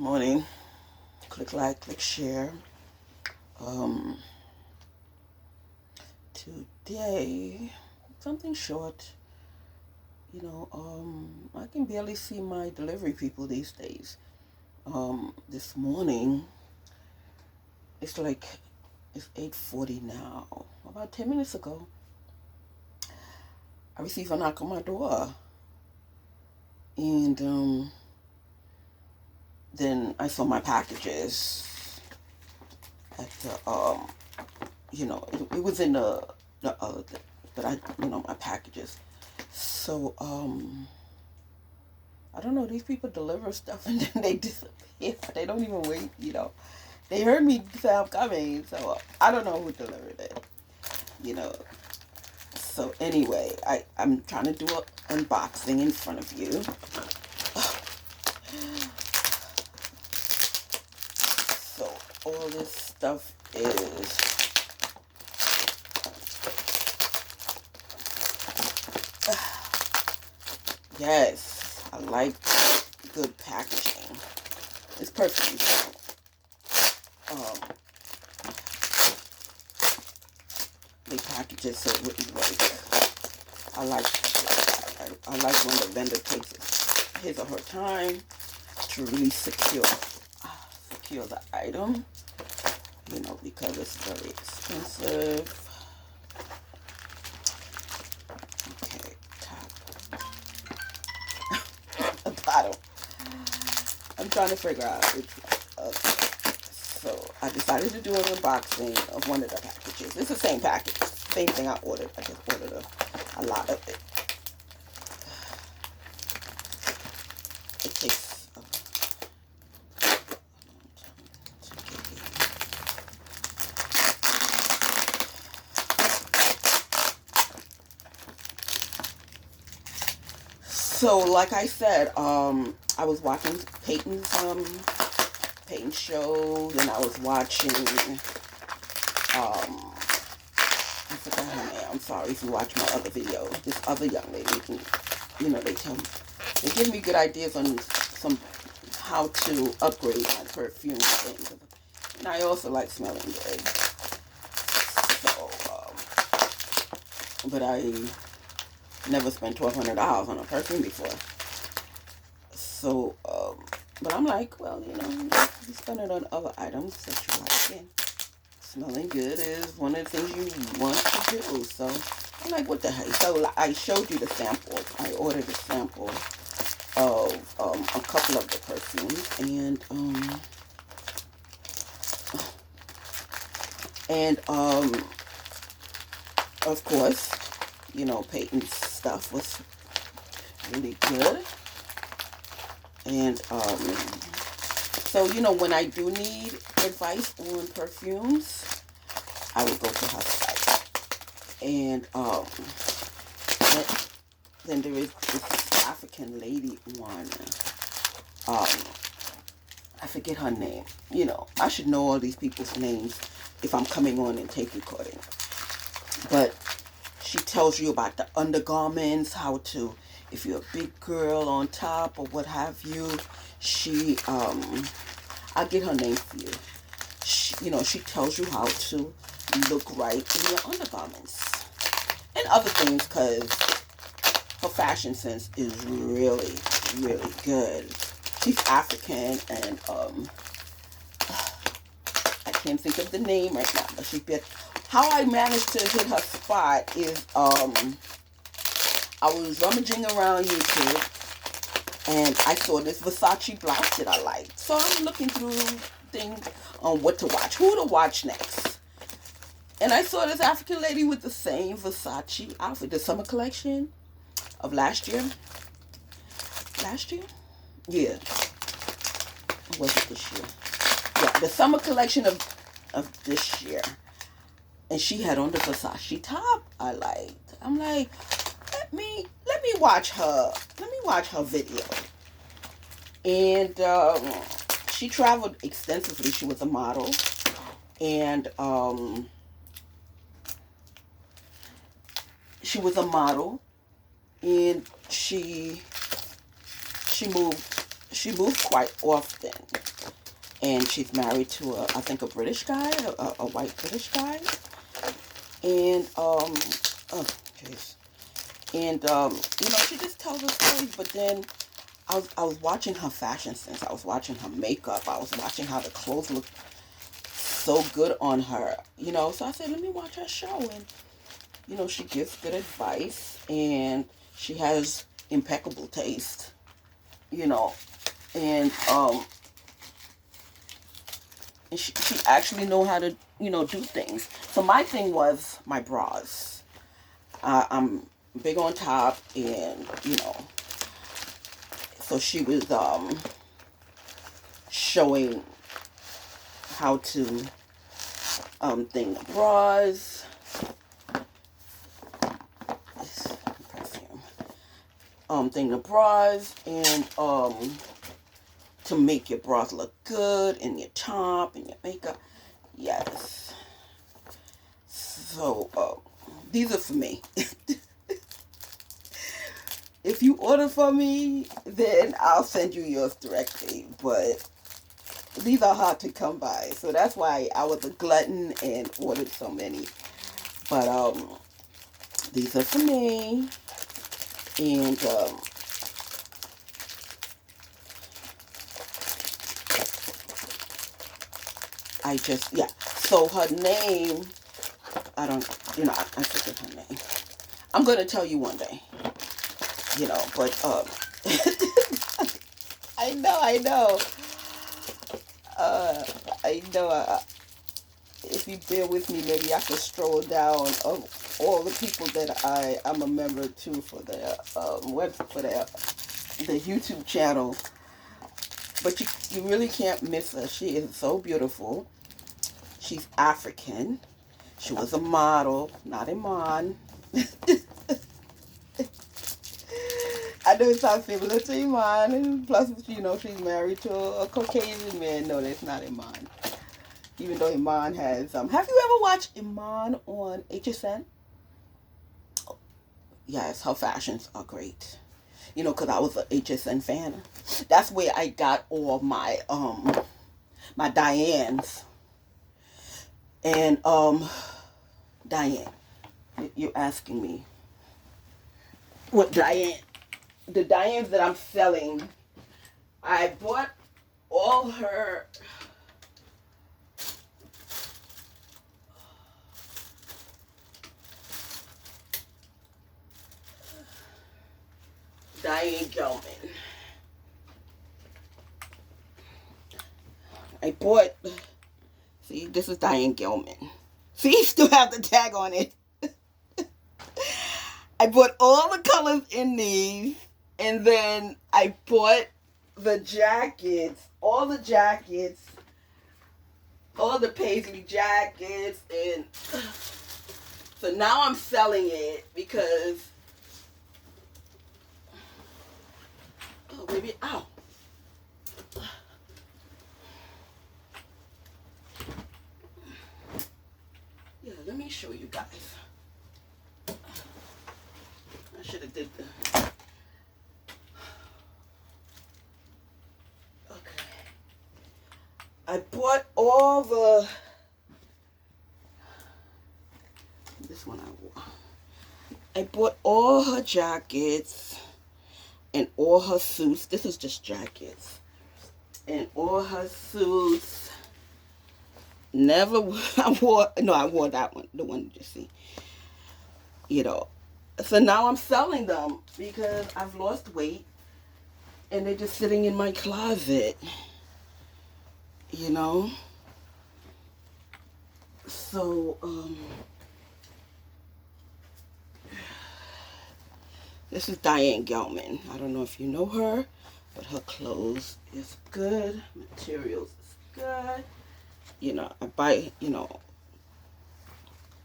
Morning. Click like, click share. Today, something short. I can barely see my delivery people these days. This morning, it's 8:40 now. About 10 minutes ago, I received a knock on my door. And then I saw my packages at the, it was in the other thing, but my packages. So, I don't know, these people deliver stuff and then they disappear. They don't even wait, They heard me say I'm coming, so I don't know who delivered it, So anyway, I'm trying to do an unboxing in front of you. So all this stuff is yes, I like good packaging. It's perfume. They package it so it wouldn't break. I like when the vendor takes his or her time to really secure the item, because it's very expensive. Okay, top. The bottom. I'm trying to figure out which one. Okay. So I decided to do an unboxing of one of the packages. It's the same package. Same thing I ordered. I just ordered a lot of it. It takes so like I said, I was watching Peyton's shows, and I was watching I forgot her name. I'm sorry if you watch my other video. This other young lady, they give me good ideas on how to upgrade my perfume thing. And I also like smelling good. So, but I never spent $1,200 on a perfume before. So, but I'm like, well, you spend it on other items that you like. And smelling good is one of the things you want to do. So I'm like, what the heck? So I showed you the samples. I ordered a sample of a couple of the perfumes, and of course, Peyton's stuff was really good. And so when I do need advice on perfumes, I would go to her site. And then there is this African lady one. I forget her name. I should know all these people's names if I'm coming on and tape recording. But she tells you about the undergarments, how to, if you're a big girl on top or what have you. She, I'll get her name for you. She tells you how to look right in your undergarments and other things, because her fashion sense is really, really good. She's African, and I can't think of the name right now, but how I managed to hit her spot is I was rummaging around YouTube, and I saw this Versace blouse that I liked. So I'm looking through things on what to watch, who to watch next. And I saw this African lady with the same Versace outfit, the summer collection of last year. Last year? Yeah. Or was it this year? Yeah, the summer collection of this year. And she had on the Versace top I liked. I'm like, let me watch her. Let me watch her video. And she traveled extensively. She was a model. And she was a model. And she moved quite often. And she's married to I think a British guy, a white British guy. And oh jeez. And she just tells her stories. But then I was watching her fashion sense. I was watching her makeup. I was watching how the clothes look so good on her. So I said, let me watch her show. And she gives good advice, and she has impeccable taste. And she actually know how to do things. So my thing was my bras. I'm big on top, and so she was showing how to thing the bras. Perfume. Thing the bras, and to make your bras look good, and your top and your makeup. Yes. So these are for me. If you order from me, then I'll send you yours directly. But these are hard to come by, so that's why I was a glutton and ordered so many. But these are for me, and So her name, I forget her name. I'm gonna tell you one day. But I know. If you bear with me, maybe I could stroll down of all the people that I'm a member to for their the YouTube channel. But you really can't miss her. She is so beautiful. She's African. She was a model, not a Iman. I know it sounds similar to Iman, and plus, she's married to a Caucasian man. No, that's not Iman. Even though Iman has, have you ever watched Iman on HSN? Yes, her fashions are great. Because I was an HSN fan. That's where I got all my, my Dianes. And, Diane, you're asking me what Diane, the Dianes that I'm selling, I bought all her Diane Gilman. I bought, see, this is Diane Gilman. See, still have the tag on it. I bought all the colors in these, and then I bought the jackets, all the paisley jackets, and so now I'm selling it because, oh baby, ow. Yeah, let me show you guys. I should have did the, okay. I bought all the, this one I wore. I bought all her jackets and all her suits. This is just jackets. And all her suits. Never, I wore that one, the one you see. So now I'm selling them because I've lost weight and they're just sitting in my closet. So, this is Diane Gilman. I don't know if you know her, but her clothes is good. Materials is good. I buy,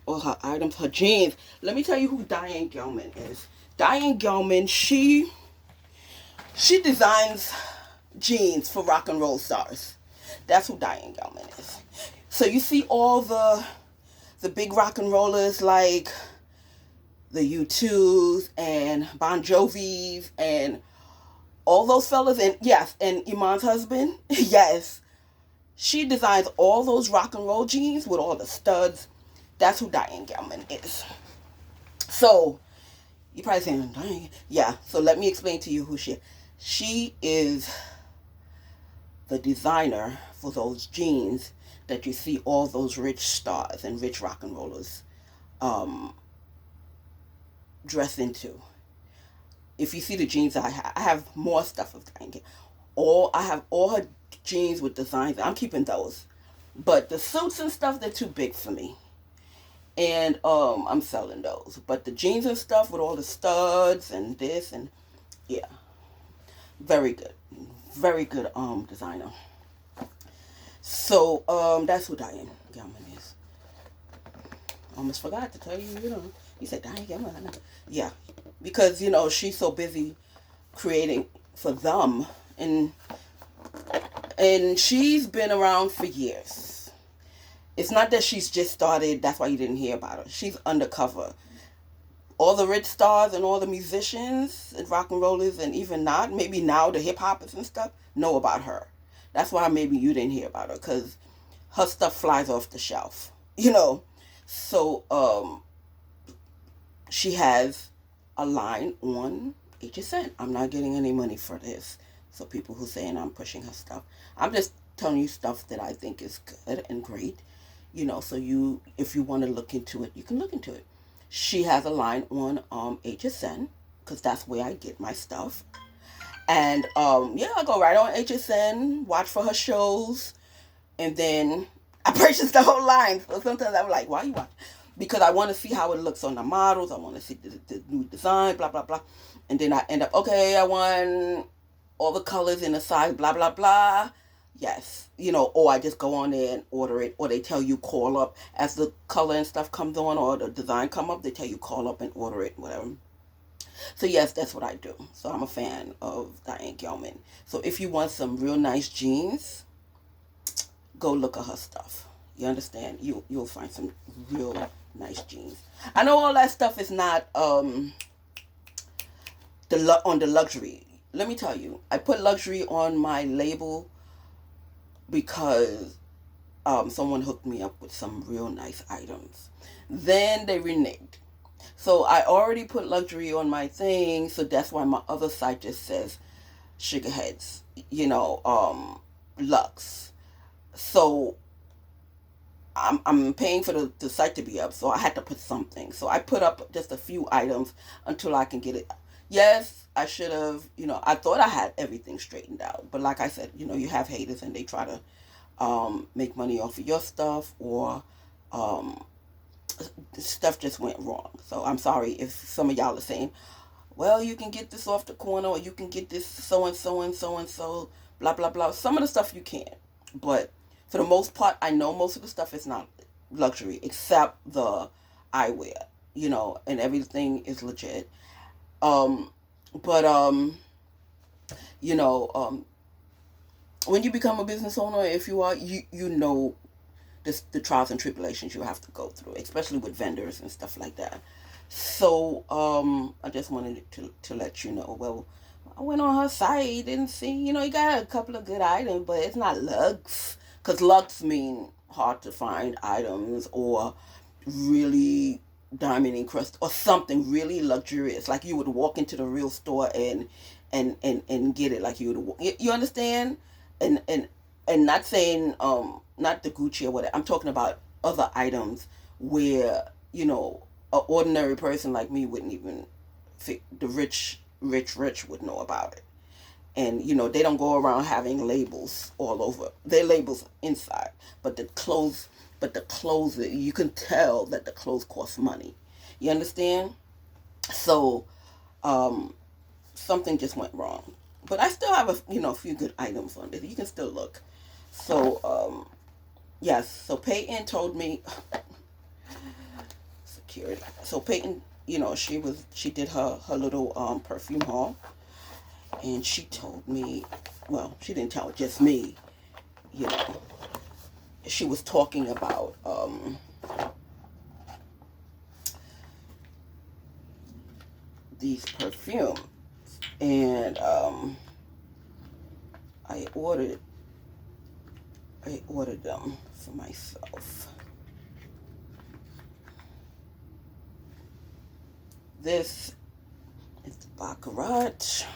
all her items, her jeans. Let me tell you who Diane Gilman is. Diane Gilman, she designs jeans for rock and roll stars. That's who Diane Gilman is. So you see all the big rock and rollers like the U2s and Bon Jovi's and all those fellas, and yes, and Iman's husband, yes. She designs all those rock and roll jeans with all the studs. That's who Diane Gilman is. So, you're probably saying, Diane, yeah. So let me explain to you who she is. She is the designer for those jeans that you see all those rich stars and rich rock and rollers dress into. If you see the jeans I have more stuff of Diane. I have all her jeans with designs. I'm keeping those. But the suits and stuff, they're too big for me. And I'm selling those. But the jeans and stuff with all the studs and this and yeah. Very good. Very good designer. So that's who Diane Gilman is. Almost forgot to tell you, you said Diane Gilman. Yeah. Because, she's so busy creating for them and she's been around for years. It's not that she's just started, that's why you didn't hear about her. She's undercover. All the rich stars and all the musicians and rock and rollers and even not, maybe now the hip hoppers and stuff, know about her. That's why maybe you didn't hear about her, because her stuff flies off the shelf, So, she has a line on HSN. I'm not getting any money for this. So people who saying I'm pushing her stuff, I'm just telling you stuff that I think is good and great, So if you want to look into it, you can look into it. She has a line on HSN because that's where I get my stuff, and I go right on HSN, watch for her shows, and then I purchase the whole line. So sometimes I'm like, why you watch? Because I want to see how it looks on the models. I want to see the new design, blah blah blah, and then I end up I want all the colors in the size, blah, blah, blah. Yes. Or I just go on there and order it. Or they tell you call up as the color and stuff comes on or the design come up. They tell you call up and order it, whatever. So, yes, that's what I do. So, I'm a fan of Diane Gilman. So, if you want some real nice jeans, go look at her stuff. You understand? You'll find some real nice jeans. I know all that stuff is not on the luxury. Let me tell you, I put luxury on my label because someone hooked me up with some real nice items. Then they reneged. So I already put luxury on my thing, so that's why my other site just says Sugarheads, Lux. So I'm paying for the site to be up, so I had to put something. So I put up just a few items until I can get it. Yes, I should have, I thought I had everything straightened out. But like I said, you have haters and they try to make money off of your stuff or stuff just went wrong. So I'm sorry if some of y'all are saying, well, you can get this off the corner or you can get this so-and-so and so-and-so, blah, blah, blah. Some of the stuff you can. But for the most part, I know most of the stuff is not luxury except the eyewear, and everything is legit. When you become a business owner, if you are, you know the trials and tribulations you have to go through, especially with vendors and stuff like that. So, I just wanted to let you know. Well, I went on her site, didn't see, you got a couple of good items, but it's not luxe, because luxe mean hard to find items or really diamond encrusted or something really luxurious, like you would walk into the real store and get it, like you understand, and not saying not the Gucci or whatever. I'm talking about other items where an ordinary person like me wouldn't even fit. The rich would know about it, and they don't go around having labels all over. Their labels inside, but the clothes. You can tell that the clothes cost money. You understand? So, something just went wrong. But I still have a few good items on this. You can still look. So, yes. So Peyton told me security. So Peyton, she did her little perfume haul, and she told me, well, she didn't tell just me, she was talking about these perfumes, and I ordered I ordered them for myself. This is the Baccarat.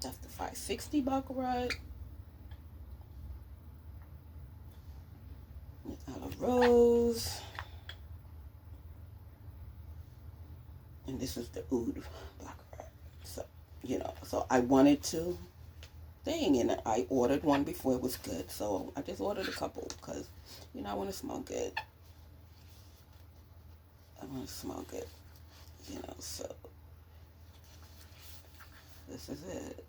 That's the 560 Baccarat. Out of Rose. And this is the Oud Baccarat. So, so I wanted to thing, and I ordered one before it was good. So I just ordered a couple because, I want to smell good. I want to smell good, so this is it.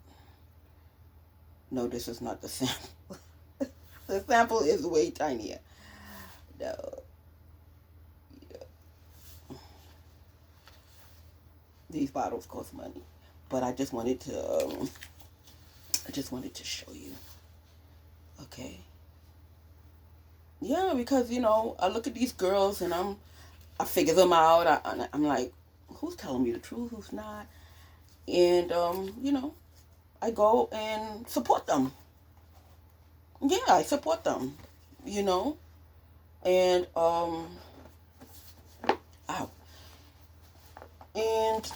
No, this is not the sample. The sample is way tinier. No. Yeah. These bottles cost money, but I just wanted to show you. Okay. Yeah, because I look at these girls and I figure them out. I'm like, who's telling me the truth, who's not? And I go and support them. Yeah, I support them. And ow. And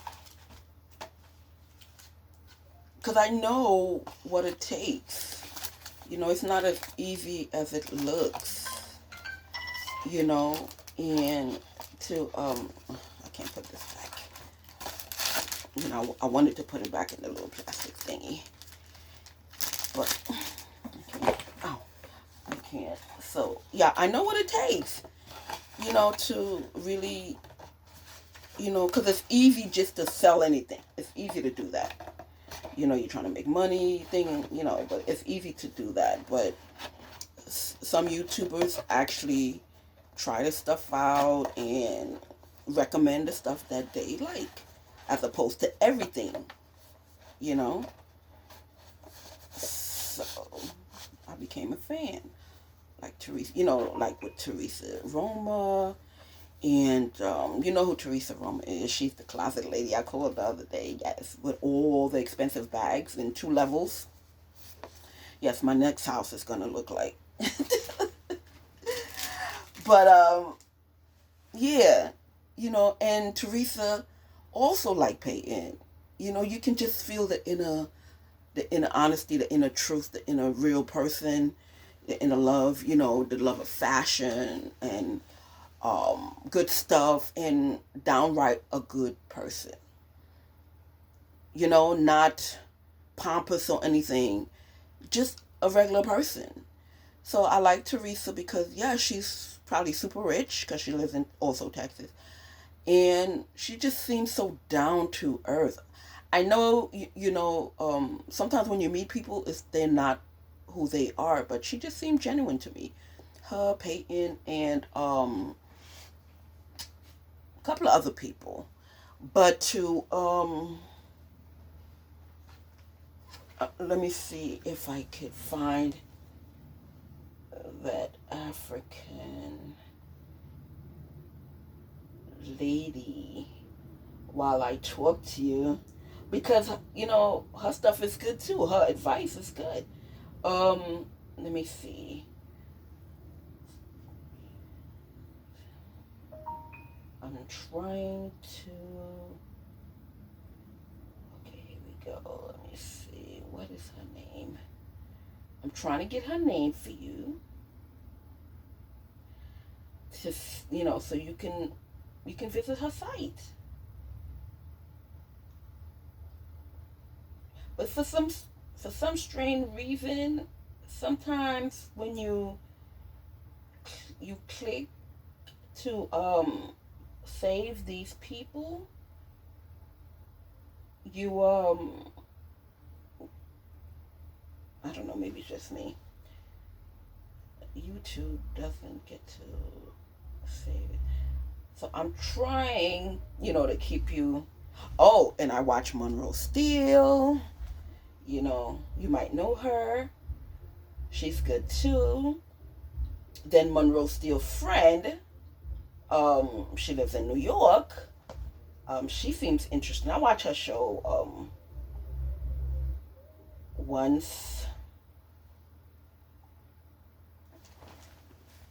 because I know what it takes. It's not as easy as it looks. And to I can't put this back. I wanted to put it back in the little plastic thingy, but I can't. So yeah, I know what it takes, to really, because it's easy just to sell anything. It's easy to do that. You're trying to make money, but it's easy to do that. But some YouTubers actually try the stuff out and recommend the stuff that they like, as opposed to everything, So I became a fan, like Teresa, like with Teresa Roma, and you know who Teresa Roma is. She's the closet lady I called the other day. Yes, with all the expensive bags in 2 levels. Yes, my next house is gonna look like. But yeah, and Teresa also like Peyton. You can just feel the inner honesty, the inner truth, the inner real person, the inner love, the love of fashion and good stuff, and downright a good person. Not pompous or anything, just a regular person. So I like Teresa because, yeah, she's probably super rich because she lives in also Texas. And she just seems so down to earth. I know, sometimes when you meet people, they're not who they are, but she just seemed genuine to me. Her, Peyton, and a couple of other people. But to, let me see if I could find that African lady while I talk to you, because her stuff is good too. Her advice is good. Let me see. I'm trying to. Okay, here we go. Let me see. What is her name? I'm trying to get her name for you. Just so you can visit her site. But for some strange reason, sometimes when you click to save these people, you I don't know, maybe it's just me. YouTube doesn't get to save it. So I'm trying, to keep you. Oh, and I watch Monroe Steele. You might know her. She's good too. Then Monroe Steele's friend, She lives in New York. She seems interesting. I watch her show once,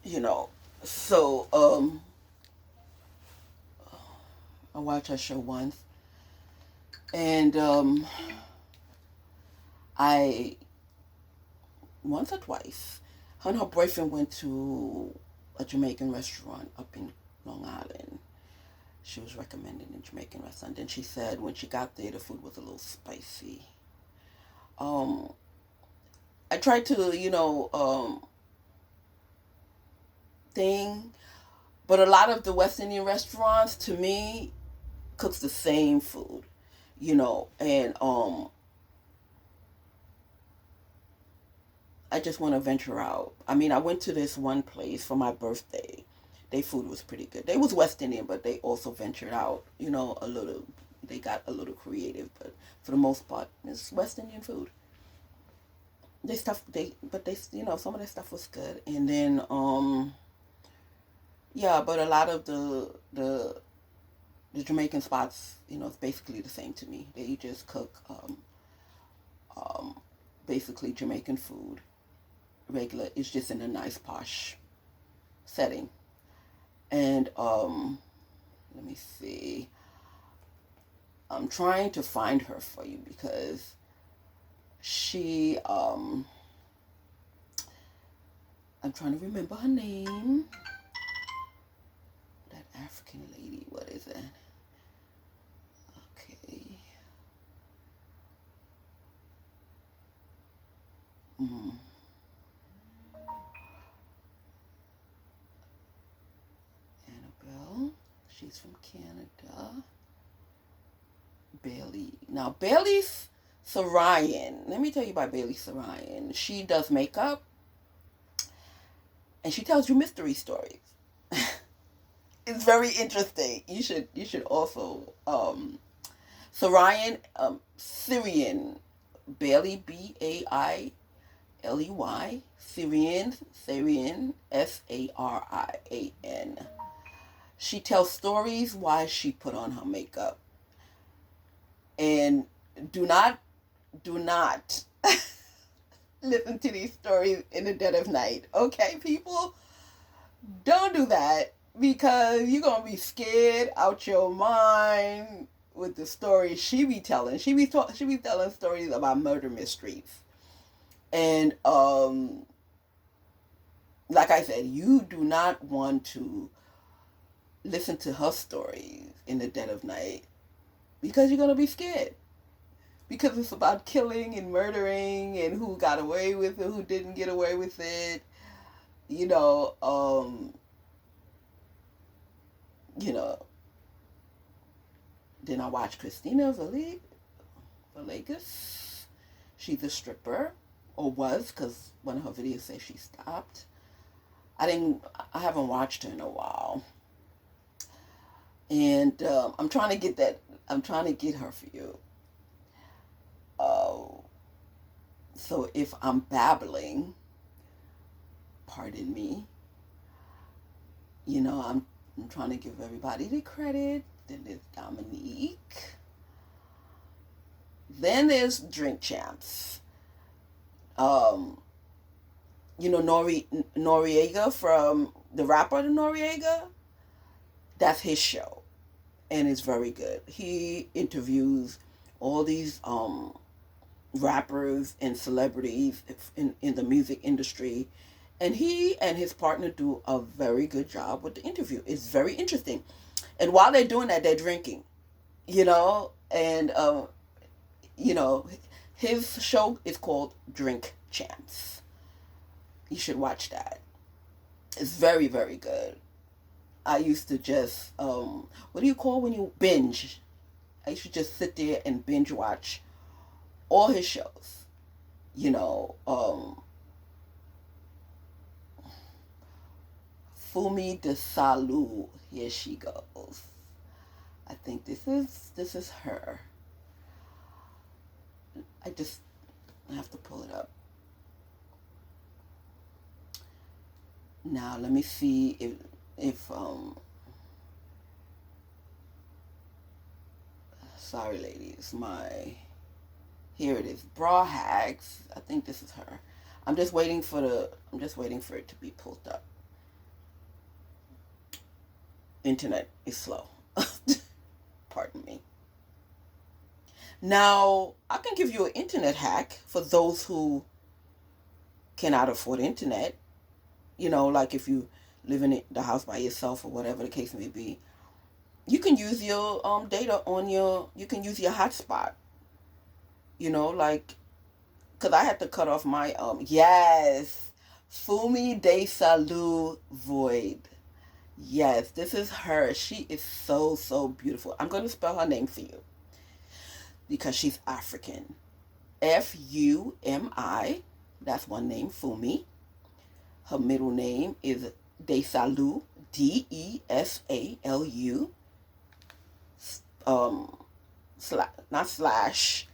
you know. So I watch her show once, and I once or twice. Her and her boyfriend went to a Jamaican restaurant up in Long Island. She was recommending a Jamaican restaurant. Then she said when she got there, the food was a little spicy. Um, I tried to, thing, but a lot of the West Indian restaurants, to me, cooks the same food, and I just want to venture out. I mean, I went to this one place for my birthday. Their food was pretty good. They was West Indian, but they also ventured out, a little. They got a little creative, but for the most part, it's West Indian food. Some of their stuff was good, and then yeah, but a lot of the Jamaican spots, it's basically the same to me. They just cook um, basically Jamaican food. Regular, it's just in a nice posh setting. And let me see. I'm trying to find her for you because she I'm trying to remember her name. That African lady, what is that? Okay. Annabelle. She's from Canada. Bailey. Now, Bailey Sarayan. Let me tell you about Bailey Sarayan. She does makeup, and she tells you mystery stories. It's very interesting. You should also Sarayan, Syrian, Bailey, Bailey, Syrian, Sarian. She tells stories while she put on her makeup. And do not listen to these stories in the dead of night. Okay, people? Don't do that because you're going to be scared out your mind with the stories she be telling. She be telling stories about murder mysteries. And like I said, you do not want to listen to her stories in the dead of night because you're going to be scared. Because it's about killing and murdering and who got away with it, who didn't get away with it. You know, then I watched Christina Villegas. She's a stripper, or was, because one of her videos says she stopped. I haven't watched her in a while. And I'm trying to get her for you. So if I'm babbling, pardon me. I'm trying to give everybody the credit. Then there's Dominique. Then there's Drink Champs. Noriega from the rapper Noriega. That's his show, and it's very good. He interviews all these rappers and celebrities in the music industry, and he and his partner do a very good job with the interview. It's very interesting, and while they're doing that, they're drinking, and his show is called Drink Champs. You should watch that. It's very, very good. I used to just what do you call when you binge? I used to just sit there and binge watch all his shows. Fumi de Salu. Here she goes. I think this is her. I have to pull it up. Now let me see if Sorry, ladies. Here it is. Bra hacks. I think this is her. I'm just waiting for it to be pulled up. Internet is slow. Pardon me. Now, I can give you an internet hack for those who cannot afford internet. Like if you live in the house by yourself or whatever the case may be. You can use your data you can use your hotspot. Like, because I had to cut off my, yes, Fumi de Salut Void. Yes, this is her. She is so, so beautiful. I'm going to spell her name for you because she's African. Fumi, that's one name, Fumi. Her middle name is De Salut, Desalu, not slash,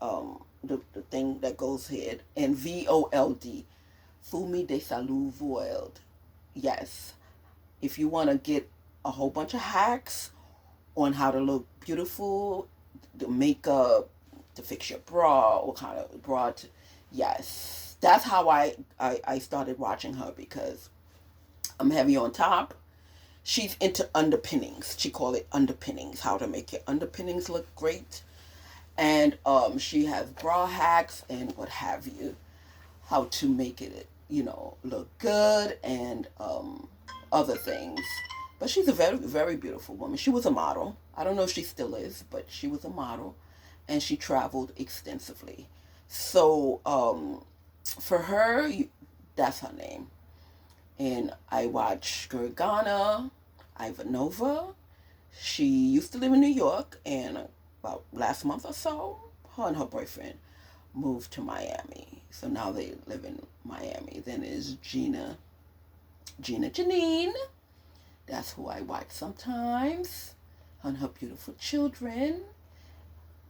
the thing that goes here, and VOLD, Fumi de Salut Void. Yes. If you want to get a whole bunch of hacks on how to look beautiful, the makeup, to fix your bra, what kind of bra yes. That's how I started watching her, because I'm heavy on top. She's into underpinnings. She call it underpinnings, how to make your underpinnings look great. And she has bra hacks and what have you, how to make it, look good, and other things. But she's a very, very beautiful woman. She was a model. I don't know if she still is, but she was a model, and she traveled extensively. So for her, that's her name. And I watch Draganova. She used to live in New York, and about last month or so, her and her boyfriend moved to Miami. So now they live in Miami. Then there's Janine. That's who I watch sometimes. Her and her beautiful children.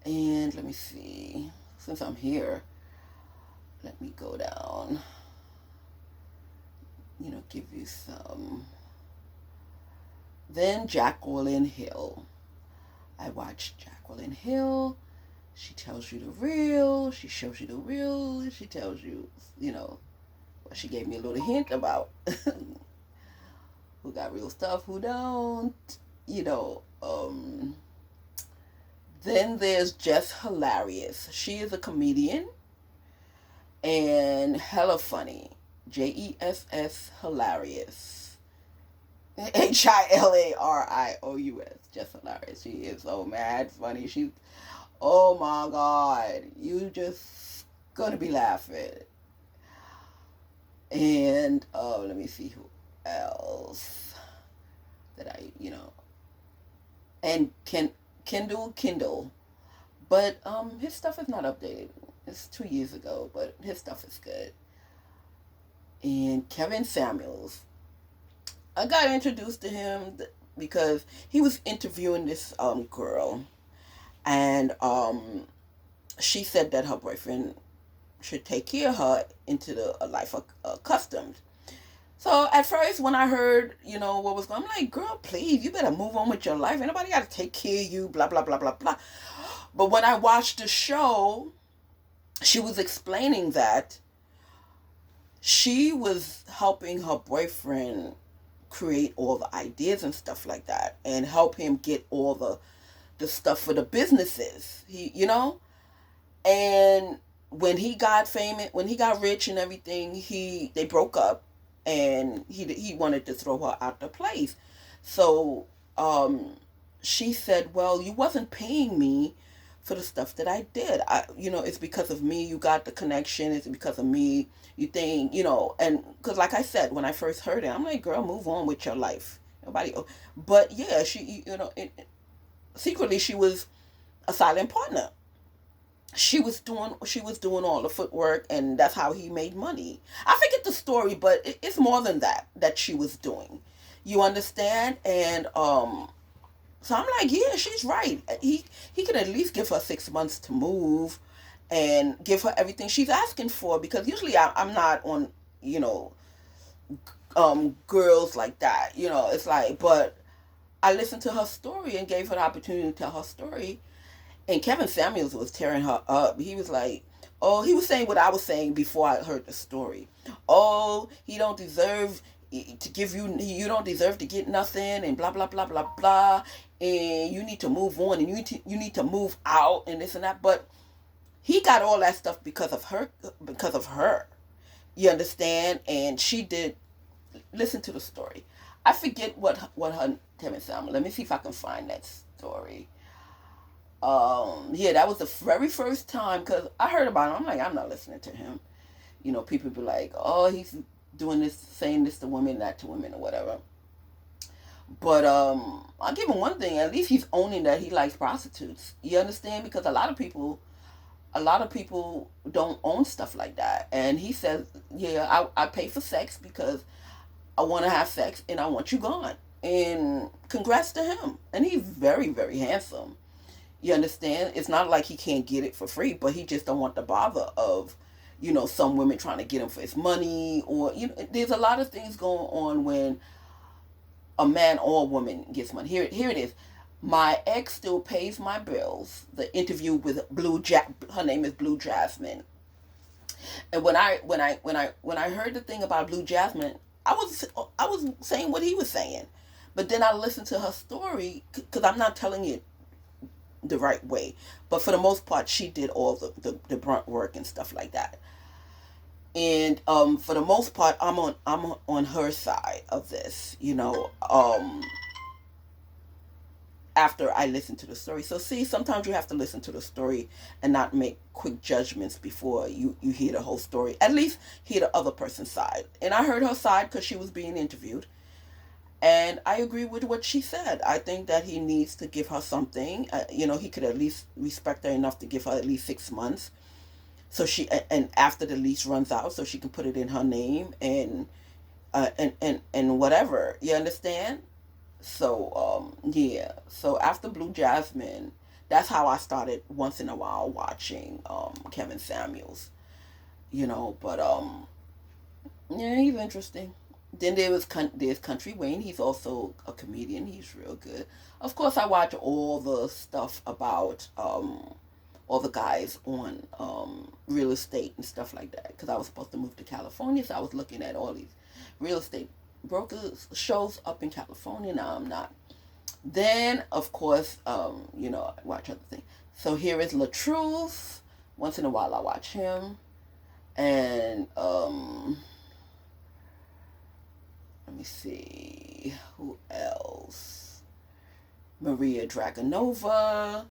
And let me see. Since I'm here, let me go down. Give you some. Then Jacqueline Hill. I watch Jacqueline Hill. She tells you the real. She shows you the real. She tells you, well, she gave me a little hint about who got real stuff, who don't, Then there's Jess Hilarious. She is a comedian and hella funny. Jess Hilarious. Hilarious. Jess Hilarious. She is so mad funny. Oh my God. You just gonna be laughing. And let me see who else that and Kindle. But his stuff is not updated. It's 2 years ago, but his stuff is good. And Kevin Samuels. I got introduced to him because he was interviewing this girl, and she said that her boyfriend should take care of her into a life accustomed. So at first, when I heard, what was going on, I'm like, girl, please, you better move on with your life. Ain't nobody got to take care of you, blah, blah, blah, blah, blah. But when I watched the show, she was explaining that she was helping her boyfriend create all the ideas and stuff like that, and help him get all the stuff for the businesses. And when he got famous, when he got rich and everything, they broke up, and he wanted to throw her out the place. So she said, well, you wasn't paying me for the stuff that I did. It's because of me you got the connection. It's because of me you think, and because like I said, when I first heard it, I'm like, girl, move on with your life. Nobody. But yeah, she, secretly she was a silent partner. She was doing all the footwork, and that's how he made money. I forget the story, but it's more than that she was doing. You understand? And so I'm like, yeah, she's right. He could at least give her 6 months to move and give her everything she's asking for, because usually I'm not on, girls like that. It's like, but I listened to her story and gave her the opportunity to tell her story. And Kevin Samuels was tearing her up. He was like, oh, he was saying what I was saying before I heard the story. Oh, he don't deserve to give you, you don't deserve to get nothing, and blah blah blah blah blah, and you need to move on, and you need to move out, and this and that. But he got all that stuff because of her, because of her. You understand? And she did. Listen to the story. I forget what her Kevin Samuel. Let me see if I can find that story. Yeah, that was the very first time, because I heard about him. I'm like, I'm not listening to him. You know, people be like, oh, he's doing this, saying this to women, that to women, or whatever. But I'll give him one thing. At least he's owning that he likes prostitutes. You understand? Because a lot of people don't own stuff like that. And he says, yeah, I pay for sex because I want to have sex and I want you gone. And congrats to him. And he's very, very handsome. You understand? It's not like he can't get it for free, but he just don't want the bother of, some women trying to get him for his money, or there's a lot of things going on when a man or a woman gets money. Here it is. My ex still pays my bills. The interview with her name is Blue Jasmine. And when I heard the thing about Blue Jasmine, I was saying what he was saying, but then I listened to her story, because I'm not telling it the right way. But for the most part, she did all the brunt work and stuff like that. And for the most part, I'm on her side of this. After I listen to the story. So see, sometimes you have to listen to the story and not make quick judgments before you hear the whole story. At least hear the other person's side. And I heard her side because she was being interviewed. And I agree with what she said. I think that he needs to give her something. He could at least respect her enough to give her at least 6 months. So and after the lease runs out, so she can put it in her name and whatever. You understand? So, yeah. So after Blue Jasmine, that's how I started once in a while watching Kevin Samuels. But yeah, he's interesting. Then there's Country Wayne. He's also a comedian. He's real good. Of course, I watch all the stuff about all the guys on real estate and stuff like that, because I was supposed to move to California, so I was looking at all these real estate brokers shows up in California. Now I'm not. Then, of course, I watch other things. So here is LaTruth. Once in a while, I watch him. And let me see who else. Maria Draganova.